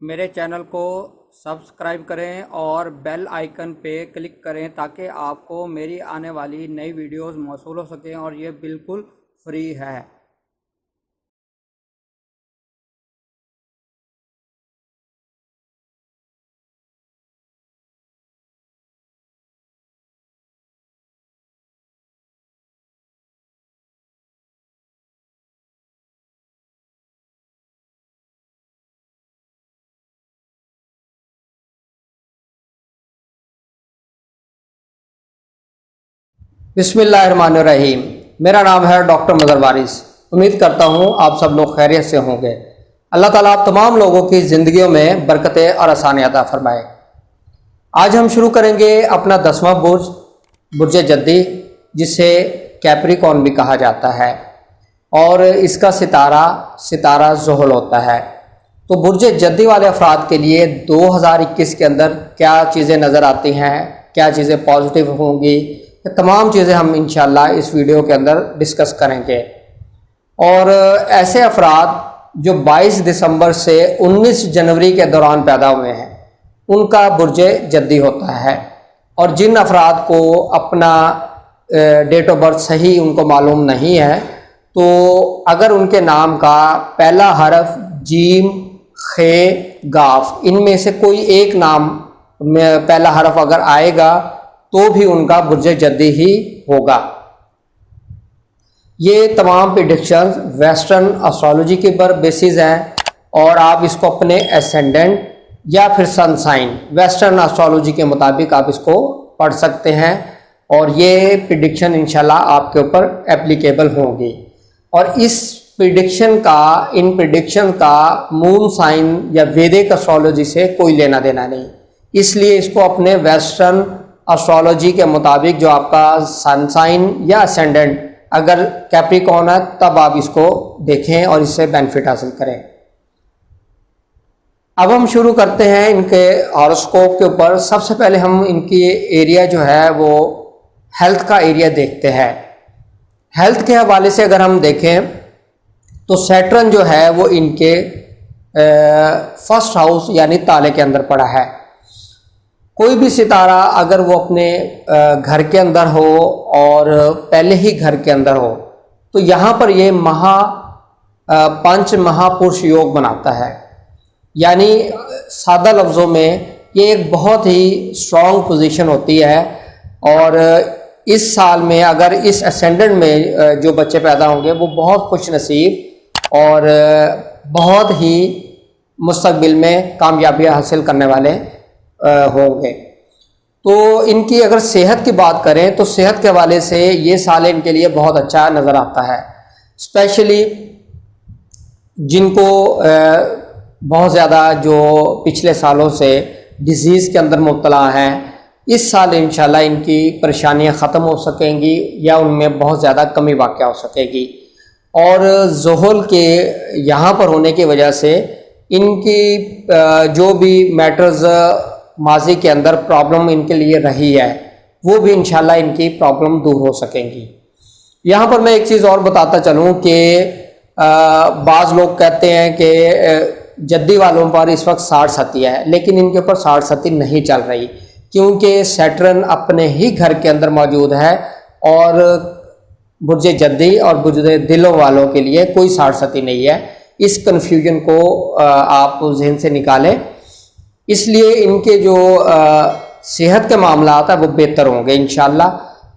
मेरे चैनल को सब्सक्राइब करें और बेल आइकन पे क्लिक करें ताकि आपको मेरी आने वाली नई वीडियोस मौसूल हो सकें और ये बिल्कुल फ्री है। बिस्मिल्लाहिर्रहमानिर्रहीम। मेरा नाम है डॉक्टर मज़हर वारिस। उम्मीद करता हूँ आप सब लोग खैरियत से होंगे। अल्लाह ताला आप तमाम लोगों की ज़िंदगियों में बरकतें और आसानियाँ अता फरमाए। आज हम शुरू करेंगे अपना 10वां बुर्ज, बुर्ज जद्दी, जिसे कैप्रिकॉर्न भी कहा जाता है और इसका सितारा सितारा ज़ोहल होता है। तो बुर्ज जद्दी वाले अफराद के लिए 2021 के अंदर क्या चीज़ें नज़र आती हैं, क्या चीज़ें पॉजिटिव होंगी, ये तमाम चीज़ें हम इंशाल्लाह इस वीडियो के अंदर डिस्कस करेंगे। और ऐसे अफराद जो 22 दिसंबर से 19 जनवरी के दौरान पैदा हुए हैं उनका बुर्ज जद्दी होता है। और जिन अफराद को अपना डेट ऑफ बर्थ सही उनको मालूम नहीं है, तो अगर उनके नाम का पहला हरफ जीम, खे, गाफ इनमें से कोई एक नाम में पहला हरफ अगर आएगा तो भी उनका बुर्ज जद्दी ही होगा। ये तमाम प्रेडिक्शंस वेस्टर्न एस्ट्रोलॉजी के पर बेसिस हैं और आप इसको अपने एसेंडेंट या फिर सन साइन वेस्टर्न एस्ट्रोलॉजी के मुताबिक आप इसको पढ़ सकते हैं और ये प्रेडिक्शन इंशाल्लाह आपके ऊपर एप्लीकेबल होंगी। और इन प्रेडिक्शन का मून साइन या वैदिक एस्ट्रोलॉजी से कोई लेना देना नहीं, इसलिए इसको अपने वेस्टर्न एस्ट्रोलॉजी के मुताबिक जो आपका सन साइन या असेंडेंट अगर कैप्रिकॉर्न है तब आप इसको देखें और इससे बेनिफिट हासिल करें। अब हम शुरू करते हैं इनके हॉरोस्कोप के ऊपर। सबसे पहले हम इनकी एरिया जो है वो हेल्थ का एरिया देखते हैं। हेल्थ के हवाले से अगर हम देखें तो सैटर्न जो है वो इनके फर्स्ट हाउस यानी ताले के अंदर पड़ा है। कोई भी सितारा अगर वो अपने घर के अंदर हो और पहले ही घर के अंदर हो तो यहाँ पर ये पंच महापुरुष योग बनाता है। यानी सादा लफ्ज़ों में ये एक बहुत ही स्ट्रॉन्ग पोजीशन होती है। और इस साल में अगर इस असेंडेंट में जो बच्चे पैदा होंगे वो बहुत खुश नसीब और बहुत ही मुस्तकबिल में कामयाबियाँ हासिल करने वाले होंगे। तो इनकी अगर सेहत की बात करें तो सेहत के हवाले से ये साल इनके लिए बहुत अच्छा नज़र आता है। स्पेशली जिनको बहुत ज़्यादा जो पिछले सालों से डिजीज़ के अंदर मुब्तला हैं, इस साल इंशाल्लाह इनकी परेशानियां ख़त्म हो सकेंगी या उनमें बहुत ज़्यादा कमी वाक़या हो सकेगी। और ज़ोहल के यहाँ पर होने की वजह से इनकी जो भी मैटर्स माजी के अंदर प्रॉब्लम इनके लिए रही है वो भी इंशाल्लाह इनकी प्रॉब्लम दूर हो सकेंगी। यहाँ पर मैं एक चीज़ और बताता चलूँ कि बाज़ लोग कहते हैं कि जद्दी वालों पर इस वक्त 60 सती है, लेकिन इनके ऊपर 60 सती नहीं चल रही क्योंकि सैटर्न अपने ही घर के अंदर मौजूद है और बुर्ज जद्दी और बुर्ज दिलों वालों के लिए कोई 60 सती नहीं है। इस कन्फ्यूजन को आप जहन से निकालें, इसलिए इनके जो सेहत के मामला है वो बेहतर होंगे इंशाल्लाह।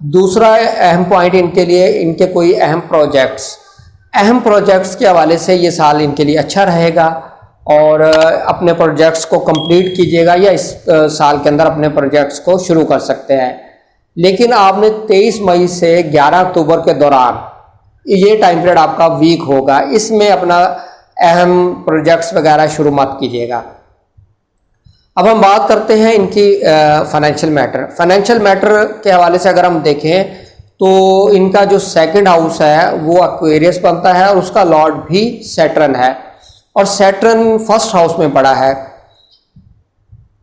दूसरा अहम पॉइंट इनके लिए इनके कोई अहम प्रोजेक्ट्स के हवाले से ये साल इनके लिए अच्छा रहेगा और अपने प्रोजेक्ट्स को कंप्लीट कीजिएगा या इस साल के अंदर अपने प्रोजेक्ट्स को शुरू कर सकते हैं। लेकिन आपने 23 मई से 11 अक्टूबर के दौरान ये टाइम पीरियड आपका वीक होगा, इसमें अपना अहम प्रोजेक्ट्स वगैरह शुरू मत कीजिएगा। अब हम बात करते हैं इनकी फाइनेंशियल मैटर के हवाले से अगर हम देखें तो इनका जो सेकंड हाउस है वो एक्वेरियस बनता है और उसका लॉर्ड भी सैटर्न है और सैटर्न फर्स्ट हाउस में पड़ा है।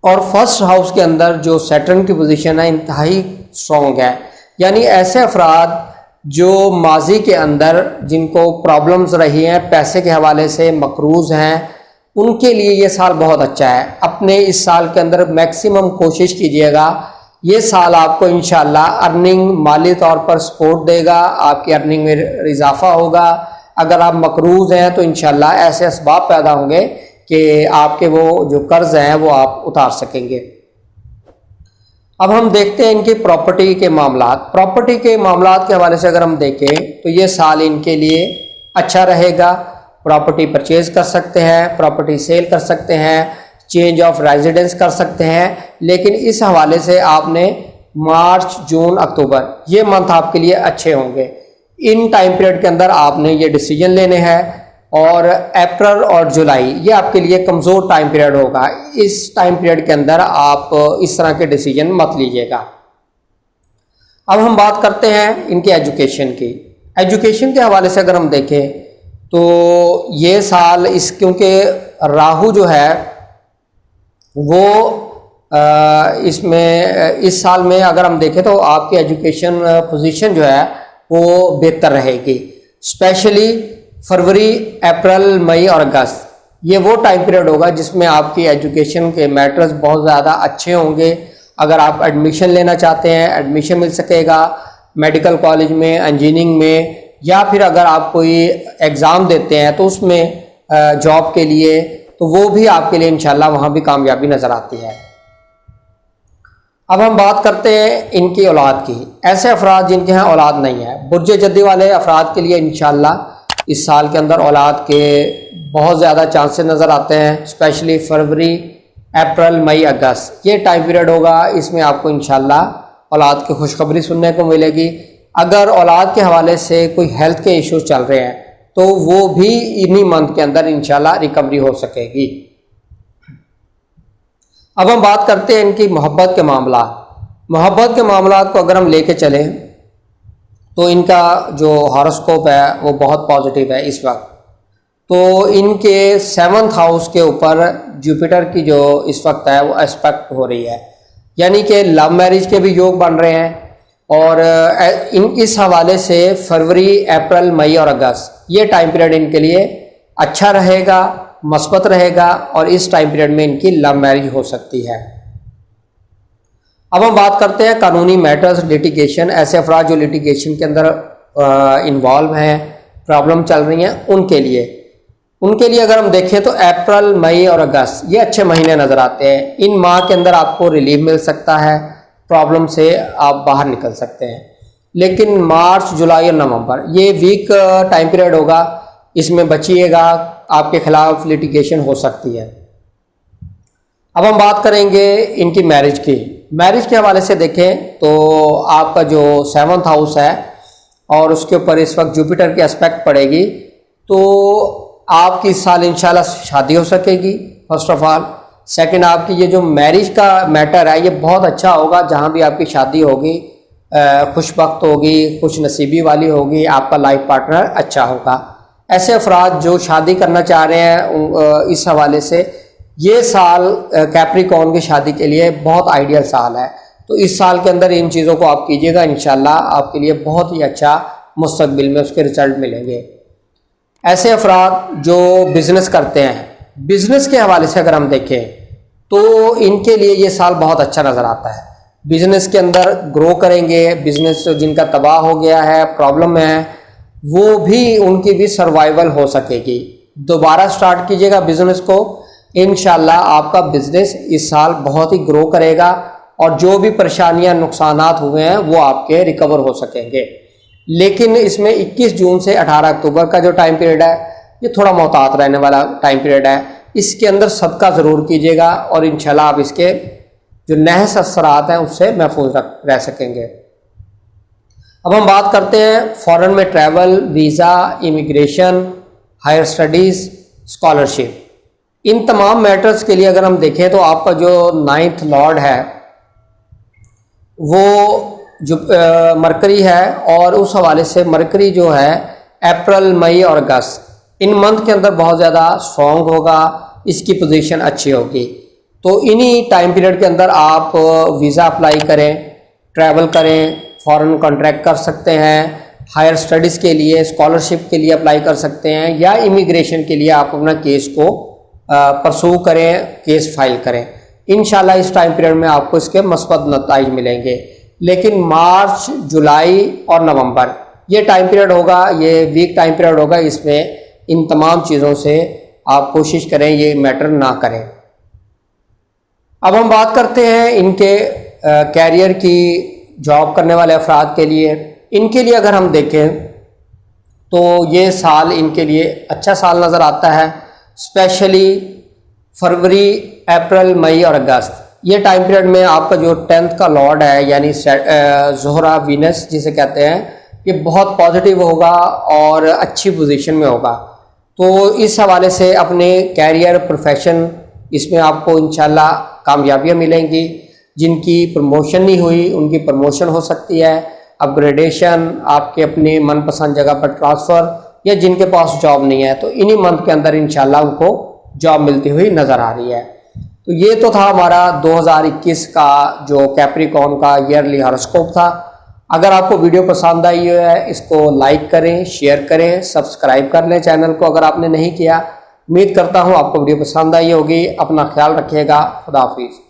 और फर्स्ट हाउस के अंदर जो सैटर्न की पोजीशन है इंतहाई स्ट्रॉन्ग है। यानी ऐसे अफराद जो माजी के अंदर जिनको प्रॉब्लम्स रही हैं, पैसे के हवाले से मकरूज़ हैं उनके लिए ये साल बहुत अच्छा है। अपने इस साल के अंदर मैक्सिमम कोशिश कीजिएगा, ये साल आपको इंशाल्लाह अर्निंग माली तौर पर सपोर्ट देगा, आपकी अर्निंग में इजाफा होगा। अगर आप मकरूज़ हैं तो इंशाल्लाह ऐसे असबाब पैदा होंगे कि आपके वो जो कर्ज हैं वो आप उतार सकेंगे। अब हम देखते हैं इनकी प्रॉपर्टी के मामलात। प्रॉपर्टी के मामलात के हवाले से अगर हम देखें तो ये साल इनके लिए अच्छा रहेगा। प्रॉपर्टी परचेज कर सकते हैं, प्रॉपर्टी सेल कर सकते हैं, चेंज ऑफ रेजिडेंस कर सकते हैं। लेकिन इस हवाले से आपने मार्च, जून, अक्टूबर ये मंथ आपके लिए अच्छे होंगे। इन टाइम पीरियड के अंदर आपने ये डिसीजन लेने हैं। और अप्रैल और जुलाई ये आपके लिए कमज़ोर टाइम पीरियड होगा। इस टाइम पीरियड के अंदर आप इस तरह के डिसीजन मत लीजिएगा। अब हम बात करते हैं इनके एजुकेशन की। एजुकेशन के हवाले से अगर हम देखें तो ये साल क्योंकि राहु जो है वो इसमें इस साल में अगर हम देखें तो आपकी एजुकेशन पोजीशन जो है वो बेहतर रहेगी। स्पेशली फरवरी, अप्रैल, मई और अगस्त ये वो टाइम पीरियड होगा जिसमें आपकी एजुकेशन के मैटर्स बहुत ज़्यादा अच्छे होंगे। अगर आप एडमिशन लेना चाहते हैं एडमिशन मिल सकेगा मेडिकल कॉलेज में, इंजीनियरिंग में, या फिर अगर आप कोई एग्ज़ाम देते हैं तो उसमें जॉब के लिए, तो वो भी आपके लिए इंशाल्लाह वहाँ भी कामयाबी नज़र आती है। अब हम बात करते हैं इनकी औलाद की। ऐसे अफराद जिनके यहाँ औलाद नहीं है, बुर्ज जद्दी वाले अफराद के लिए इंशाल्लाह इस साल के अंदर औलाद के बहुत ज़्यादा चांसेस नज़र आते हैं। स्पेशली फरवरी, अप्रैल, मई, अगस्त ये टाइम पीरियड होगा। इसमें आपको इंशाल्लाह औलाद की खुशखबरी सुनने को मिलेगी। अगर औलाद के हवाले से कोई हेल्थ के इश्यूज चल रहे हैं तो वो भी इन्हीं मंथ के अंदर इंशाल्लाह रिकवरी हो सकेगी। अब हम बात करते हैं इनकी मोहब्बत के मामला। मोहब्बत के मामला को अगर हम लेके चलें तो इनका जो हॉरोस्कोप है वो बहुत पॉजिटिव है इस वक्त। तो इनके 7th हाउस के ऊपर जुपिटर की जो इस वक्त है वो एस्पेक्ट हो रही है, यानी कि लव मैरिज के भी योग बन रहे हैं। और इस हवाले से फरवरी, अप्रैल, मई और अगस्त ये टाइम पीरियड इनके लिए अच्छा रहेगा, मस्बत रहेगा और इस टाइम पीरियड में इनकी लव मैरिज हो सकती है। अब हम बात करते हैं कानूनी मैटर्स, लिटिगेशन। ऐसे अफराद जो लिटिगेशन के अंदर इन्वॉल्व हैं, प्रॉब्लम चल रही हैं, उनके लिए अगर हम देखें तो अप्रैल, मई और अगस्त ये अच्छे महीने नज़र आते हैं। इन माह के अंदर आपको रिलीफ मिल सकता है, प्रॉब्लम से आप बाहर निकल सकते हैं। लेकिन मार्च, जुलाई और नवंबर ये वीक टाइम पीरियड होगा, इसमें बचिएगा, आपके खिलाफ लिटिगेशन हो सकती है। अब हम बात करेंगे इनकी मैरिज की। मैरिज के हवाले से देखें तो आपका जो 7th हाउस है और उसके ऊपर इस वक्त जुपिटर की एस्पेक्ट पड़ेगी, तो आपकी इस साल इंशाल्लाह शादी हो सकेगी फर्स्ट ऑफ ऑल। सेकंड, आपकी ये जो मैरिज का मैटर है ये बहुत अच्छा होगा। जहाँ भी आपकी शादी होगी खुशबख्त होगी, खुश नसीबी वाली होगी, आपका लाइफ पार्टनर अच्छा होगा। ऐसे अफराद जो शादी करना चाह रहे हैं इस हवाले से ये साल कैप्रिकॉर्न की शादी के लिए बहुत आइडियल साल है। तो इस साल के अंदर इन चीज़ों को आप कीजिएगा, इंशाल्लाह आपके लिए बहुत ही अच्छा मुस्तकबिल में उसके रिजल्ट मिलेंगे। ऐसे अफराद जो बिज़नेस करते हैं, बिज़नेस के हवाले से अगर हम देखें तो इनके लिए ये साल बहुत अच्छा नज़र आता है। बिज़नेस के अंदर ग्रो करेंगे। बिज़नेस जिनका तबाह हो गया है, प्रॉब्लम है, वो भी उनकी भी सर्वाइवल हो सकेगी। दोबारा स्टार्ट कीजिएगा बिज़नेस को, इंशाल्लाह आपका बिज़नेस इस साल बहुत ही ग्रो करेगा और जो भी परेशानियां, नुकसानात हुए हैं वो आपके रिकवर हो सकेंगे। लेकिन इसमें 21 जून से 18 अक्टूबर का जो टाइम पीरियड है ये थोड़ा मोहतात रहने वाला टाइम पीरियड है। इसके अंदर सदका ज़रूर कीजिएगा और इंशाल्लाह आप इसके जो नहस असरात हैं उससे महफूज रह सकेंगे। अब हम बात करते हैं फॉरेन में travel, visa, immigration, higher studies, scholarship. इन तमाम मैटर्स के लिए अगर हम देखें तो आपका जो 9th लॉर्ड है वो जो मरकरी है और उस हवाले से मरकरी जो है अप्रैल, मई और अगस्त इन मंथ के अंदर बहुत ज़्यादा स्ट्रॉन्ग होगा, इसकी पोजीशन अच्छी होगी। तो इन्हीं टाइम पीरियड के अंदर आप वीज़ा अप्लाई करें, ट्रैवल करें, फॉरेन कॉन्ट्रैक्ट कर सकते हैं, हायर स्टडीज़ के लिए, स्कॉलरशिप के लिए अप्लाई कर सकते हैं या इमिग्रेशन के लिए आप अपना केस को परसू करें, केस फाइल करें। इंशाल्लाह इस टाइम पीरियड में आपको इसके मस्बत नताइज मिलेंगे। लेकिन मार्च, जुलाई और नवंबर ये टाइम पीरियड होगा, ये वीक टाइम पीरियड होगा, इसमें इन तमाम चीज़ों से आप कोशिश करें ये मैटर ना करें। अब हम बात करते हैं इनके कैरियर की। जॉब करने वाले अफराद के लिए, इनके लिए अगर हम देखें तो ये साल इनके लिए अच्छा साल नज़र आता है। स्पेशली फरवरी, अप्रैल, मई और अगस्त ये टाइम पीरियड में आपका जो 10th का लॉर्ड है यानी ज़ोहरा वीनस जिसे कहते हैं, ये बहुत पॉजिटिव होगा और अच्छी पोजीशन में होगा। तो इस हवाले से अपने कैरियर, प्रोफेशन, इसमें आपको इंशाल्लाह कामयाबियाँ मिलेंगी। जिनकी प्रमोशन नहीं हुई उनकी प्रमोशन हो सकती है, अपग्रेडेशन, आपके अपने मनपसंद जगह पर ट्रांसफ़र, या जिनके पास जॉब नहीं है तो इन्हीं मंथ के अंदर इंशाल्लाह उनको जॉब मिलती हुई नज़र आ रही है। तो ये तो था हमारा 2021 का जो कैप्रिकॉर्न का ईयरली हॉरोस्कोप था। अगर आपको वीडियो पसंद आई है इसको लाइक करें, शेयर करें, सब्सक्राइब कर लें चैनल को अगर आपने नहीं किया। उम्मीद करता हूँ आपको वीडियो पसंद आई होगी। अपना ख्याल रखिएगा। खुदा हाफिज़।